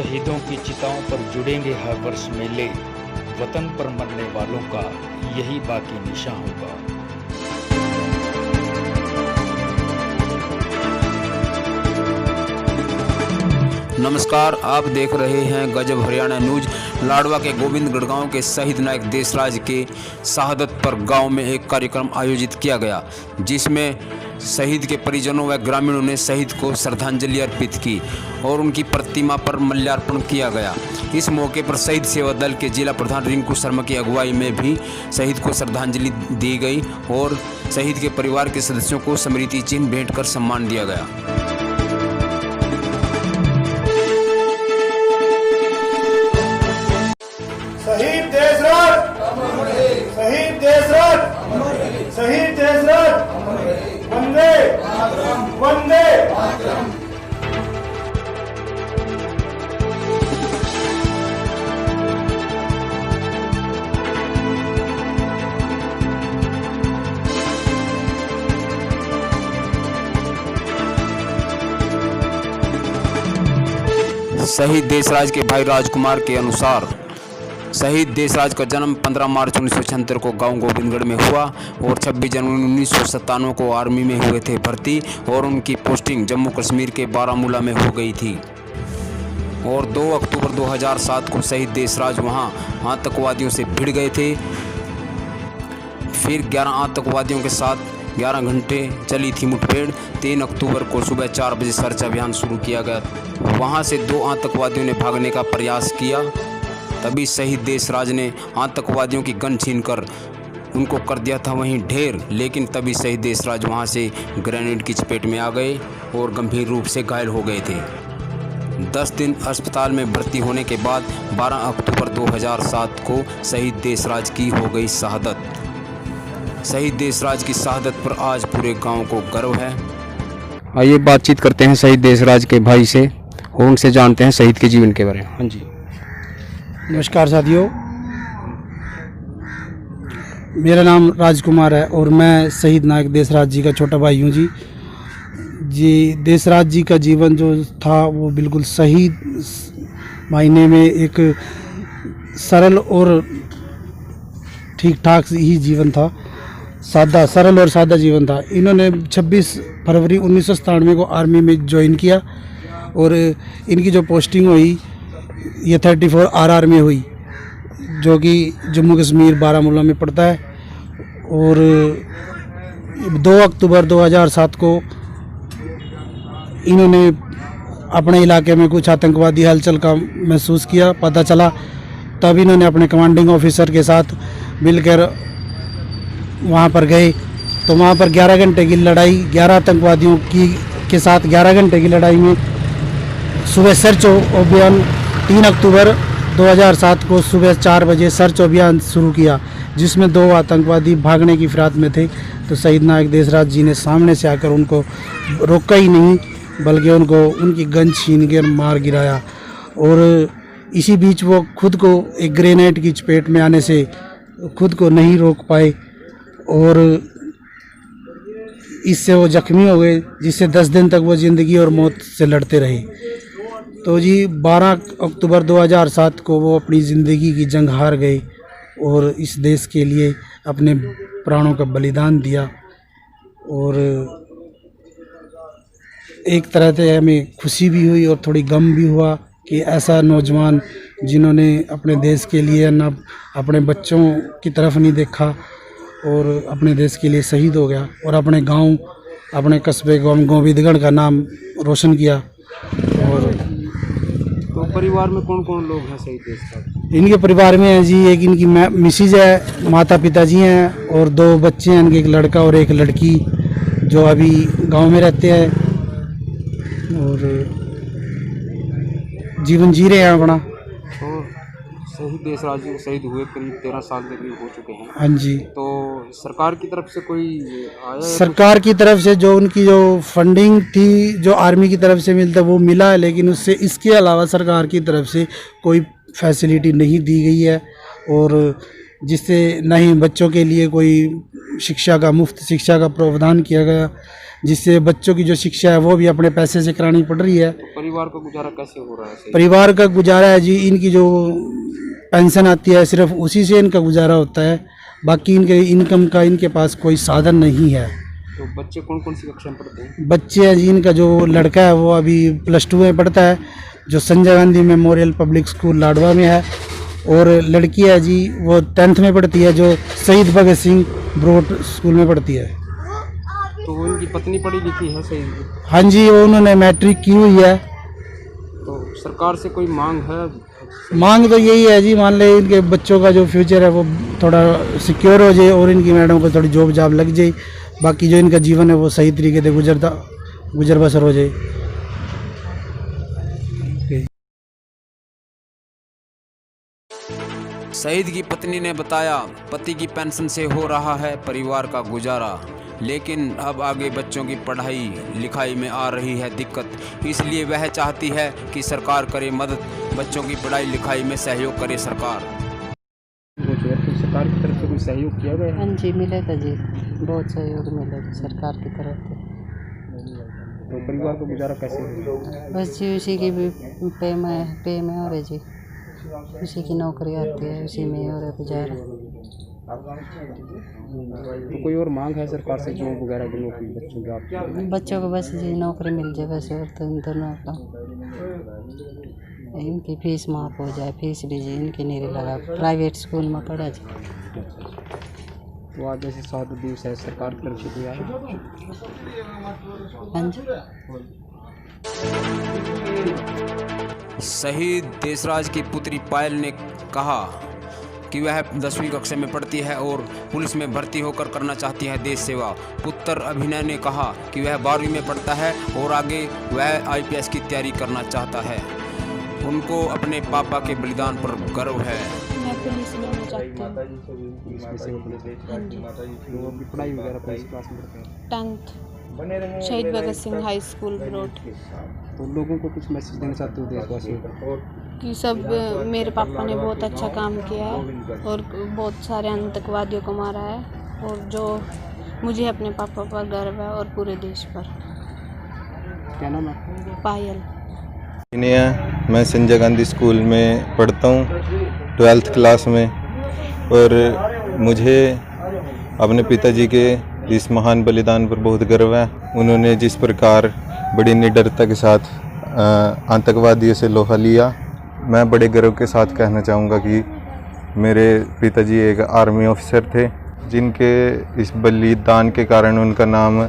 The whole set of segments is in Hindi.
शहीदों की चिताओं पर जुड़ेंगे हर वर्ष मेले। वतन पर मरने वालों का यही बाकी निशान होगा। नमस्कार, आप देख रहे हैं गजब हरियाणा न्यूज। लाडवा के गोविंदगढ़ गांव के शहीद नायक देशराज के शहादत पर गांव में एक कार्यक्रम आयोजित किया गया, जिसमें शहीद के परिजनों व ग्रामीणों ने शहीद को श्रद्धांजलि अर्पित की और उनकी प्रतिमा पर माल्यार्पण किया गया। इस मौके पर शहीद सेवा दल के जिला प्रधान रिंकू शर्मा की अगुवाई में भी शहीद को श्रद्धांजलि दी गई और शहीद के परिवार के सदस्यों को स्मृति चिन्ह भेंट कर सम्मान दिया गया। शहीद देशराज, शहीद देशराज, शहीद देशराज, वंदे वंदे। शहीद देशराज के भाई राजकुमार के अनुसार शहीद देशराज का जन्म 15 मार्च 1976 को गांव गोविंदगढ़ में हुआ और 26 जनवरी 1997 को आर्मी में हुए थे भर्ती और उनकी पोस्टिंग जम्मू कश्मीर के बारामूला में हो गई थी। और 2 अक्टूबर 2007 को शहीद देशराज वहां आतंकवादियों से भिड़ गए थे। फिर 11 आतंकवादियों के साथ 11 घंटे चली थी मुठभेड़। 3 अक्टूबर को सुबह 4 बजे सर्च अभियान शुरू किया गया। वहां से 2 आतंकवादियों ने भागने का प्रयास किया। तभी शहीद देशराज ने आतंकवादियों की गन छीनकर उनको कर दिया था वहीं ढेर, लेकिन तभी शहीद देशराज वहां से ग्रेनेड की चपेट में आ गए और गंभीर रूप से घायल हो गए थे। 10 दिन अस्पताल में भर्ती होने के बाद 12 अक्टूबर 2007 को शहीद देशराज की हो गई शहादत। शहीद देशराज की शहादत पर आज पूरे गांव को गर्व है। आइए बातचीत करते हैं शहीद देशराज के भाई से और उनसे जानते हैं शहीद के जीवन के बारे में। हाँ जी, नमस्कार साथियों, मेरा नाम राजकुमार है और मैं शहीद नायक देशराज जी का छोटा भाई हूँ। जी देशराज जी का जीवन जो था वो बिल्कुल सही मायने में एक सरल और ठीक ठाक ही जीवन था। सादा, सरल और सादा जीवन था। इन्होंने 26 फरवरी 1997 को आर्मी में ज्वाइन किया और इनकी जो पोस्टिंग हुई ये 34 RR में हुई, जो कि जम्मू कश्मीर बारामूला में पड़ता है। और 2 अक्टूबर 2007 को इन्होंने अपने इलाके में कुछ आतंकवादी हलचल का महसूस किया, पता चला। तब इन्होंने अपने कमांडिंग ऑफिसर के साथ मिलकर वहाँ पर गए। तो वहाँ पर 11 घंटे की लड़ाई, 11 आतंकवादियों के साथ 11 घंटे की लड़ाई में सुबह सर्च अभियान 3 अक्टूबर 2007 को सुबह 4 बजे सर्च अभियान शुरू किया, जिसमें 2 आतंकवादी भागने की फिराक में थे। तो शहीद नायक देशराज जी ने सामने से आकर उनको रोका ही नहीं, बल्कि उनको उनकी गन छीन कर मार गिराया। और इसी बीच वो खुद को एक ग्रेनेड की चपेट में आने से खुद को नहीं रोक पाए और इससे वो जख्मी हो गए, जिससे 10 दिन तक वो ज़िंदगी और मौत से लड़ते रहे। तो जी 12 अक्टूबर 2007 को वो अपनी ज़िंदगी की जंग हार गए और इस देश के लिए अपने प्राणों का बलिदान दिया। और एक तरह से हमें खुशी भी हुई और थोड़ी गम भी हुआ कि ऐसा नौजवान जिन्होंने अपने देश के लिए न अपने बच्चों की तरफ नहीं देखा और अपने देश के लिए शहीद हो गया और अपने गांव, अपने कस्बे गोविंदगढ़ का नाम रोशन किया। और तो परिवार में कौन कौन लोग हैं शहीद देशराज? इनके परिवार में है जी, एक इनकी मिसिज है, माता पिताजी हैं और 2 बच्चे हैं इनके, एक लड़का और एक लड़की, जो अभी गांव में रहते हैं और जीवन जी रहे हैं अपना। तो शहीद देशराज जी शहीद हुए करीब 13 साल के करीब हो चुके हैं। हाँ जी। तो सरकार की तरफ से कोई आया? सरकार की तरफ से जो उनकी जो फंडिंग थी, जो आर्मी की तरफ से मिलता वो मिला है, लेकिन उससे इसके अलावा सरकार की तरफ से कोई फैसिलिटी नहीं दी गई है। और जिससे न ही बच्चों के लिए कोई शिक्षा का मुफ्त शिक्षा का प्रावधान किया गया, जिससे बच्चों की जो शिक्षा है वो भी अपने पैसे से करानी पड़ रही है। परिवार का गुजारा कैसे हो रहा है? परिवार का गुजारा है जी, इनकी जो पेंशन आती है सिर्फ उसी से इनका गुजारा होता है, बाकी इनके इनकम का इनके पास कोई साधन नहीं है। तो बच्चे कौन कौन सी कक्षा में पढ़ते हैं? बच्चे हैं जी, इनका जो लड़का है वो अभी +2 में पढ़ता है, जो Sanjay Gandhi memorial public school Ladwa में है, और लड़की है जी वो 10th में पढ़ती है, जो शहीद भगत सिंह ब्रॉड स्कूल में पढ़ती है। तो उनकी पत्नी पढ़ी लिखी है सही? हाँ जी, वो उन्होंने मैट्रिक की हुई है। तो सरकार से कोई मांग है? मांग तो यही है जी, मान ले इनके बच्चों का जो फ्यूचर है वो थोड़ा सिक्योर हो जाए और इनकी मैडम को थोड़ी जॉब जाब लग जाए, बाकी जो इनका जीवन है वो सही तरीके से गुजर बसर हो जाए। शहीद की पत्नी ने बताया, पति की पेंशन से हो रहा है परिवार का गुजारा, लेकिन अब आगे बच्चों की पढ़ाई लिखाई में आ रही है दिक्कत, इसलिए वह चाहती है कि सरकार करे मदद, बच्चों की पढ़ाई लिखाई में सहयोग करे सरकार। सरकार की तरफ से कोई सहयोग किया गया? हाँ जी, मिलेगा जी, बहुत सहयोग मिलेगा सरकार की तरफ से। तो परिवार का गुजारा कैसे होगा? बस जी उसी की भी पे में हो रही जी, उसी की नौकरी आती है, उसी में हो रहा गुजारा। तो कोई और मांग है सरकार से, जॉब वगैरह की नौकरी बच्चों की? आपकी बच्चों को बस जी नौकरी मिल जाए बस, और तो इन दोनों का इनकी फीस माफ़ हो जाए, फीस भी जी इनकी नहीं लगा, प्राइवेट स्कूल में पढ़ा जी। तो आज जैसे 7 दिवस है, सरकार की तरफ से कोई आया? हाँ जी। शहीद देशराज की पुत्री पायल ने कहा कि वह 10वीं कक्षा में पढ़ती है और पुलिस में भर्ती होकर करना चाहती है देश सेवा। पुत्र अभिनय ने कहा कि वह 12वीं में पढ़ता है और आगे वह IPS की तैयारी करना चाहता है। उनको अपने पापा के बलिदान पर गर्व है। मैं पुलिस में होना चाहती हूँ। पढ़ाई वगैरह पुलिस क्लास में करते हैं? 10th शहीद Bhagat Singh high school broad. तो लोगों को कुछ मैसेज देना चाहते हो देशवासियों को? कि सब मेरे पापा ने बहुत अच्छा काम किया है और बहुत सारे आतंकवादियों को मारा है, और जो मुझे अपने पापा पर गर्व है और पूरे देश पर। क्या नाम है? पायल। मैं संजय गांधी स्कूल में पढ़ता हूँ 12th क्लास में, और मुझे अपने पिताजी के इस महान बलिदान पर बहुत गर्व है। उन्होंने जिस प्रकार बड़ी निडरता के साथ आतंकवादियों से लोहा लिया, मैं बड़े गर्व के साथ कहना चाहूँगा कि मेरे पिताजी एक आर्मी ऑफिसर थे, जिनके इस बलिदान के कारण उनका नाम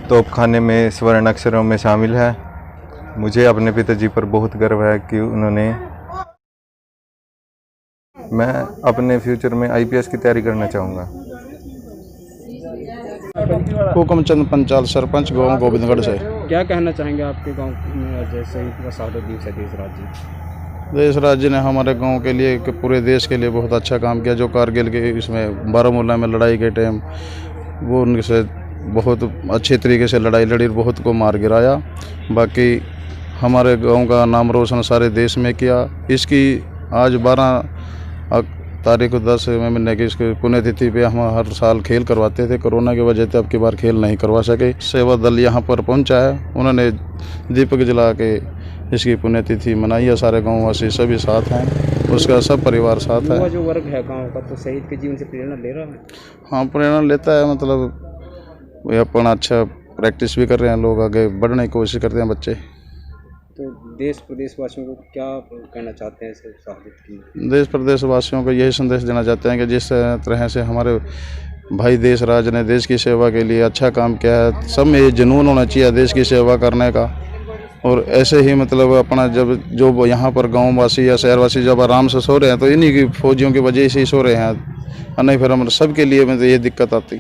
तोपखाने में स्वर्ण अक्षरों में शामिल है। मुझे अपने पिताजी पर बहुत गर्व है कि मैं अपने फ्यूचर में IPS की तैयारी करना चाहूँगा। हुक्मचंद पंचाल, सरपंच गाँव गोविंदगढ़ से। क्या कहना चाहेंगे आपके गांव में जैसे इनका 7 दिवस है देशराज जी? देशराज जी ने हमारे गांव के लिए, पूरे देश के लिए बहुत अच्छा काम किया। जो कारगिल के इसमें बारामूला में लड़ाई के टाइम वो उनसे बहुत अच्छे तरीके से लड़ाई लड़ी, बहुत को मार गिराया। बाकी हमारे गांव का नाम रोशन सारे देश में किया। इसकी आज 12 तारीख 10 महीने की इसकी पुण्यतिथि पे हम हर साल खेल करवाते थे। कोरोना की वजह से अब की बार खेल नहीं करवा सके। सेवा दल यहाँ पर पहुँचा है, उन्होंने दीपक जला के इसकी पुण्यतिथि मनाई है। सारे गाँव वासी सभी साथ हैं, उसका सब परिवार साथ है। जो वर्ग है गाँव का, तो शहीद के जीवन से प्रेरणा ले रहा है? हाँ, प्रेरणा लेता है। मतलब वे अपना अच्छा प्रैक्टिस भी कर रहे हैं, लोग आगे बढ़ने की कोशिश करते हैं बच्चे। तो देश प्रदेशवासियों को क्या कहना चाहते हैं इस शहादत की? देश प्रदेशवासियों को यही संदेश देना चाहते हैं कि जिस तरह से हमारे भाई देशराज ने देश की सेवा के लिए अच्छा काम किया है, सब में ये जुनून होना चाहिए देश की सेवा करने का। और ऐसे ही मतलब अपना जब जो यहाँ पर गाँव वासी या शहरवासी जब आराम से सो रहे हैं तो इन्हीं की फौजियों की वजह से ही सो रहे हैं, और नहीं फिर हम सबके लिए मतलब ये दिक्कत आती।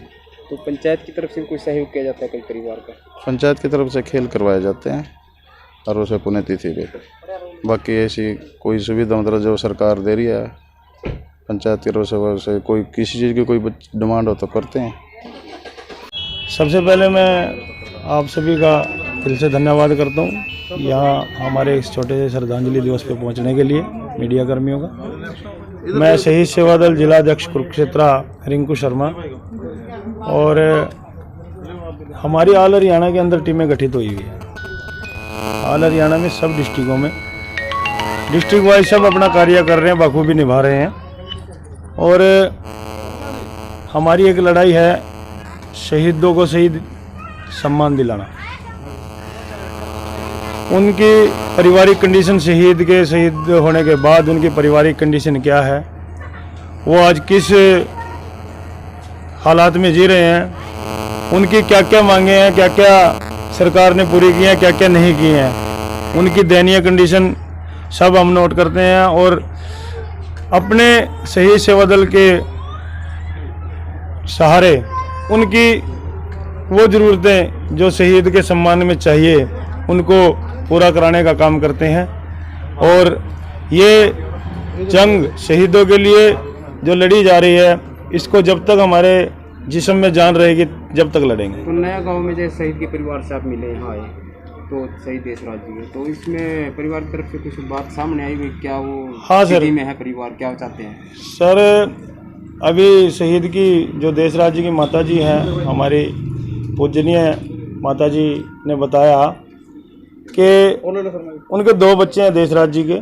तो पंचायत की तरफ से कोई सहयोग किया जाता है कई परिवार का? पंचायत की तरफ से खेल करवाए जाते हैं और उसे पुण्यतिथि पे। बाकी ऐसी कोई सुविधा मतलब जो सरकार दे रही है पंचायत की तरफ से, कोई किसी चीज़ की कोई डिमांड हो तो करते हैं। सबसे पहले मैं आप सभी का दिल से धन्यवाद करता हूँ यहाँ हमारे इस छोटे से श्रद्धांजलि दिवस पे पहुँचने के लिए मीडिया कर्मियों का। मैं शहीद सेवा दल जिला अध्यक्ष कुरुक्षेत्र रिंकू शर्मा, और हमारी ऑल हरियाणा के अंदर टीमें गठित हुई हुई है। ऑल हरियाणा में सब डिस्ट्रिक्टों में डिस्ट्रिक्ट वाइज सब अपना कार्य कर रहे हैं, बखूबी निभा रहे हैं। और हमारी एक लड़ाई है शहीदों को शहीद सम्मान दिलाना। उनकी पारिवारिक कंडीशन, शहीद होने के बाद उनकी पारिवारिक कंडीशन क्या है, वो आज किस हालात में जी रहे हैं, उनकी क्या क्या मांगे हैं, क्या क्या सरकार ने पूरी की हैं, क्या क्या नहीं की हैं, उनकी दयनीय कंडीशन सब हम नोट करते हैं। और अपने शहीद सेवा दल के सहारे उनकी वो ज़रूरतें जो शहीद के सम्मान में चाहिए उनको पूरा कराने का काम करते हैं। और ये जंग शहीदों के लिए जो लड़ी जा रही है, इसको जब तक हमारे जिस्म में जान रहेगी जब तक लड़ेंगे। तो नया गांव में जैसे शहीद के परिवार से आप मिले, यहाँ आए तो शहीद देशराज जी है, तो इसमें परिवार की तरफ से कुछ बात सामने आई हुई क्या? वो हाँ सर, में है परिवार, क्या चाहते हैं सर? अभी शहीद की जो देशराज जी की माता जी हैं, हमारी पूजनीय माता जी ने बताया कि उनके 2 बच्चे हैं देशराज जी के,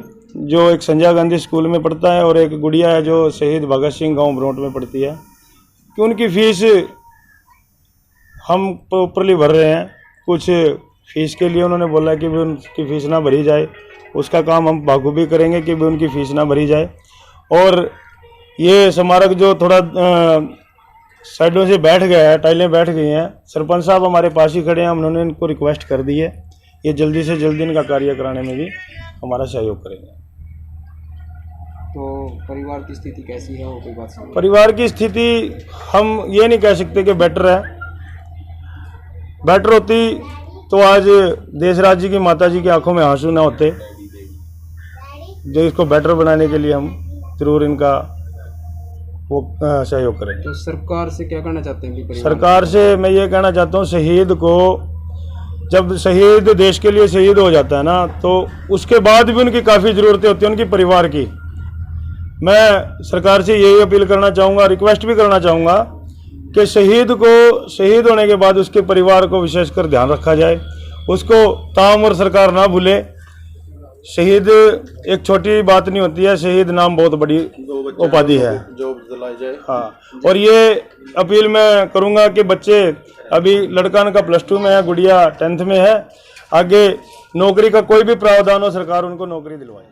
जो एक संजय गांधी स्कूल में पढ़ता है और एक गुड़िया है जो शहीद भगत सिंह गांव ब्रोट में पढ़ती है, कि उनकी फ़ीस हम प्रॉपरली भर रहे हैं। कुछ फ़ीस के लिए उन्होंने बोला कि भी उनकी फ़ीस ना भरी जाए, उसका काम हम बखूबी करेंगे कि भी उनकी फ़ीस ना भरी जाए। और ये स्मारक जो थोड़ा साइडों से बैठ गया है, टाइलें बैठ गई हैं, सरपंच साहब हमारे पास ही खड़े हैं, उन्होंने इनको रिक्वेस्ट कर दी है, ये जल्दी से जल्दी इनका कार्य कराने में भी हमारा सहयोग करेंगे। तो परिवार की स्थिति कैसी है, वो कोई बात सुनिए। परिवार की स्थिति हम ये नहीं कह सकते कि बेटर है। बेटर होती तो आज देशराज जी की माता जी की आंखों में आंसू ना होते। जो इसको बेटर बनाने के लिए हम जरूर इनका वो सहयोग करेंगे। तो सरकार से क्या कहना चाहते हैं? सरकार से मैं ये कहना चाहता हूँ, शहीद को जब शहीद देश के लिए शहीद हो जाता है ना, तो उसके बाद भी उनकी काफ़ी ज़रूरतें होती हैं उनकी परिवार की। मैं सरकार से यही अपील करना चाहूँगा, रिक्वेस्ट भी करना चाहूँगा कि शहीद को शहीद होने के बाद उसके परिवार को विशेषकर ध्यान रखा जाए, उसको ताउम्र सरकार ना भूले। शहीद एक छोटी बात नहीं होती है, शहीद नाम बहुत बड़ी उपाधि है। हाँ, और ये अपील मैं करूँगा कि बच्चे, अभी लड़का का +2 में है, गुड़िया 10th में है, आगे नौकरी का कोई भी प्रावधान हो सरकार उनको नौकरी दिलवाए।